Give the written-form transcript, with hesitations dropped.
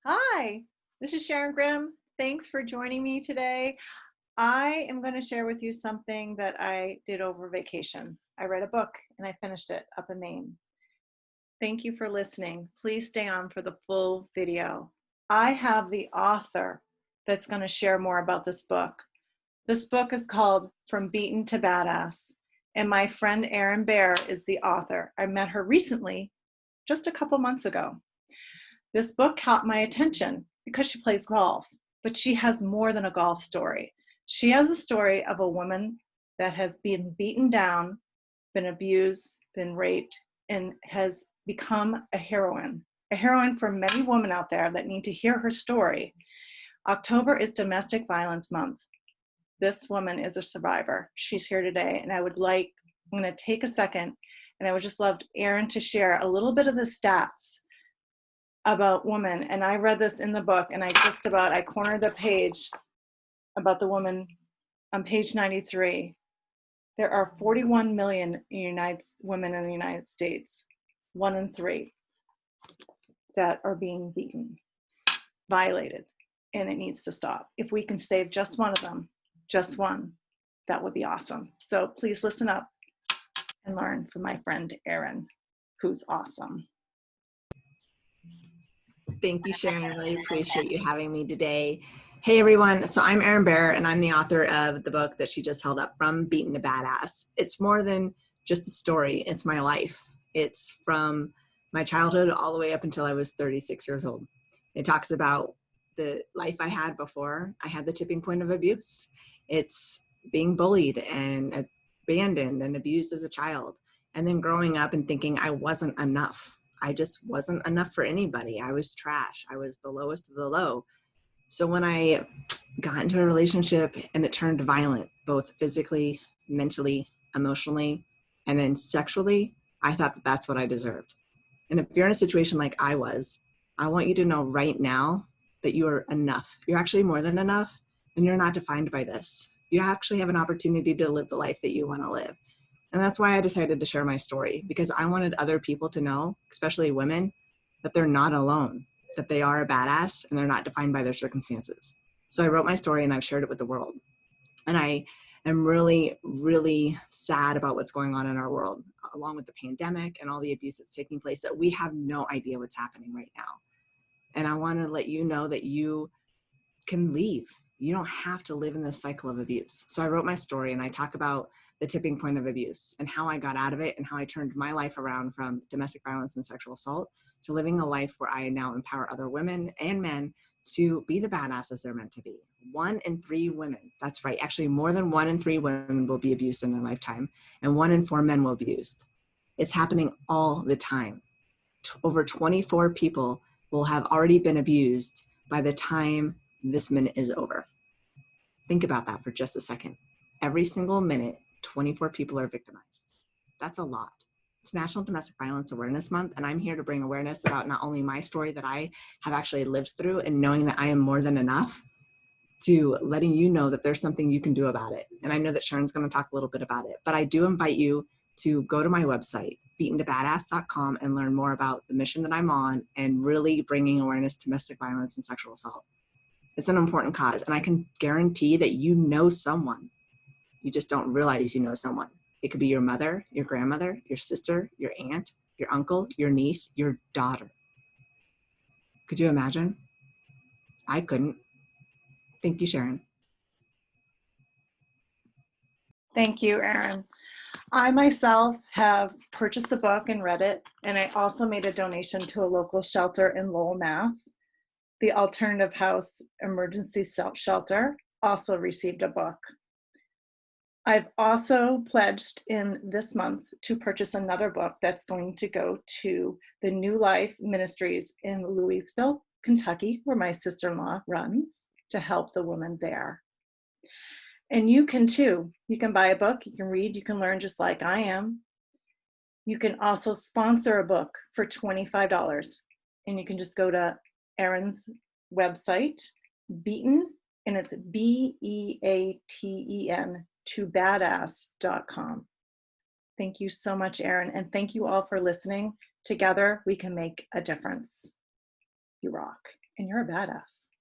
Hi, this is Sharon Grimm. Thanks for joining me today. I am going to share with you something that I did over vacation. I read a book and I finished it up in Maine. Thank you for listening. Please stay on for the full video. I have the author that's going to share more about this book. This book is called From Beaten to Badass, and my friend Erin Bear is the author. I met her recently, just a couple months ago. This book caught my attention because she plays golf, but she has more than a golf story. She has a story of a woman that has been beaten down, been abused, been raped, and has become a heroine for many women out there that need to hear her story. October is Domestic Violence Month. This woman is a survivor. She's here today, and I'm going to take a second, and I would just love Erin to share a little bit of the stats about women. And I read this in the book, and I cornered the page about the woman on page 93. There are 41 million women in the United States, 1 in 3 that are being beaten, violated, and it needs to stop. If we can save just one of them, just one, that would be awesome. So please listen up and learn from my friend Erin, who's awesome. Thank you, Sharon. I really appreciate you having me today. Hey, everyone. So I'm Erin Bear, and I'm the author of the book that she just held up, From Beaten to Badass. It's more than just a story. It's my life. It's from my childhood all the way up until I was 36 years old. It talks about the life I had before I had the tipping point of abuse. It's being bullied and abandoned and abused as a child, and then growing up and thinking I wasn't enough. I just wasn't enough for anybody. I was trash. I was the lowest of the low. So when I got into a relationship and it turned violent, both physically, mentally, emotionally, and then sexually, I thought that that's what I deserved. And if you're in a situation like I was, I want you to know right now that you are enough. You're actually more than enough, and you're not defined by this. You actually have an opportunity to live the life that you want to live. And that's why I decided to share my story, because I wanted other people to know, especially women, that they're not alone, that they are a badass and they're not defined by their circumstances. So I wrote my story and I've shared it with the world. And I am really, really sad about what's going on in our world, along with the pandemic and all the abuse that's taking place, that we have no idea what's happening right now. And I want to let you know that you can leave. You don't have to live in this cycle of abuse. So I wrote my story and I talk about the tipping point of abuse and how I got out of it and how I turned my life around from domestic violence and sexual assault to living a life where I now empower other women and men to be the badasses they're meant to be. 1 in 3 women, that's right, actually more than 1 in 3 women will be abused in their lifetime, and 1 in 4 men will be abused. It's happening all the time. Over 24 people will have already been abused by the time this minute is over. Think about that for just a second. Every single minute, 24 people are victimized. That's a lot. It's National Domestic Violence Awareness Month, and I'm here to bring awareness about not only my story that I have actually lived through and knowing that I am more than enough, to letting you know that there's something you can do about it. And I know that Sharon's going to talk a little bit about it, but I do invite you to go to my website, beatentobadass.com, and learn more about the mission that I'm on and really bringing awareness to domestic violence and sexual assault. It's an important cause, and I can guarantee that you know someone. You just don't realize you know someone. It could be your mother, your grandmother, your sister, your aunt, your uncle, your niece, your daughter. Could you imagine? I couldn't. Thank you, Sharon. Thank you, Erin. I myself have purchased the book and read it, and I also made a donation to a local shelter in Lowell, Mass. The Alternative House Emergency Shelter also received a book. I've also pledged in this month to purchase another book that's going to go to the New Life Ministries in Louisville, Kentucky, where my sister-in-law runs, to help the women there. And you can too. You can buy a book, you can read, you can learn just like I am. You can also sponsor a book for $25. And you can just go to Erin's website, Beaten, and it's BEATEN, to badass.com. Thank you so much, Erin. And thank you all for listening. Together, we can make a difference. You rock. and you're a badass.